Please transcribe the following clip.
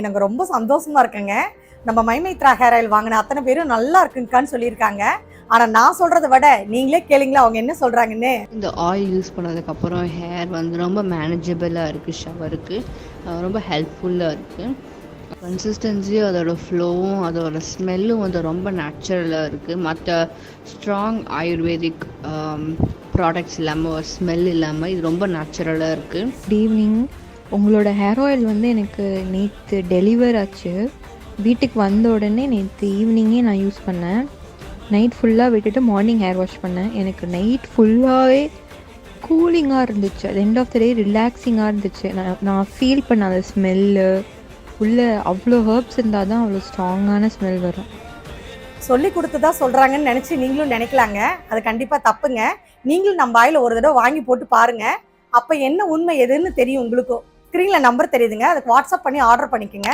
எனக்கு ரொம்ப சந்தோஷமா இருக்குங்க. நம்ம மைமைத்ரா ஹேர் ஆயில் வாங்கின அத்தனை பேரும் நல்லா இருக்குங்கக்கான்னு சொல்லியிருக்காங்க. ஆனா நான் சொல்றதை விட நீங்களே கேளுங்களா அவங்க என்ன சொல்றாங்கன்னு. இந்த ஆயில் யூஸ் பண்ணதுக்கப்புறம் ஹேர் வந்து ரொம்ப மேனேஜபிளாக இருக்குது. ஷவருக்கு ரொம்ப ஹெல்ப்ஃபுல்லாக இருக்குது. கன்சிஸ்டன்சி, அதோட ஃப்ளோவும், அதோட ஸ்மெல்லும் வந்து ரொம்ப நேச்சுரலாக இருக்குது. மற்ற ஸ்ட்ராங் ஆயுர்வேதிக் ப்ராடக்ட்ஸ் இல்லாமல், ஒரு ஸ்மெல் இல்லாமல் இது ரொம்ப நேச்சுரலாக இருக்குது. Good evening. உங்களோட ஹேர் ஆயில் வந்து எனக்கு நேற்று டெலிவர் ஆச்சு. வீட்டுக்கு வந்த உடனே நேற்று ஈவினிங்கே நான் யூஸ் பண்ணேன். நைட் ஃபுல்லாக விட்டுட்டு மார்னிங் ஹேர் வாஷ் பண்ணேன். எனக்கு நைட் ஃபுல்லாகவே கூலிங்காக இருந்துச்சு. அது எண்ட் ஆஃப் த டே ரிலாக்ஸிங்காக இருந்துச்சு. நான் ஃபீல் பண்ண அந்த ஸ்மெல்லு உள்ளே அவ்வளோ ஹர்ப்ஸ் இருந்தால் தான் அவ்வளோ ஸ்ட்ராங்கான ஸ்மெல் வரும். சொல்லி கொடுத்துதான் சொல்றாங்கன்னு நினைச்சு நீங்களும் நினைக்கலாங்க. அது கண்டிப்பா தப்புங்க. நீங்களும் நம்ம ஆயில ஒரு தடவை வாங்கி போட்டு பாருங்க. அப்ப என்ன உண்மை எதுன்னு தெரியும் உங்களுக்கும். ஸ்க்ரீன்ல நம்பர் தெரியுதுங்க, அதுக்கு வாட்ஸ்அப் பண்ணி ஆர்டர் பண்ணிக்கோங்க.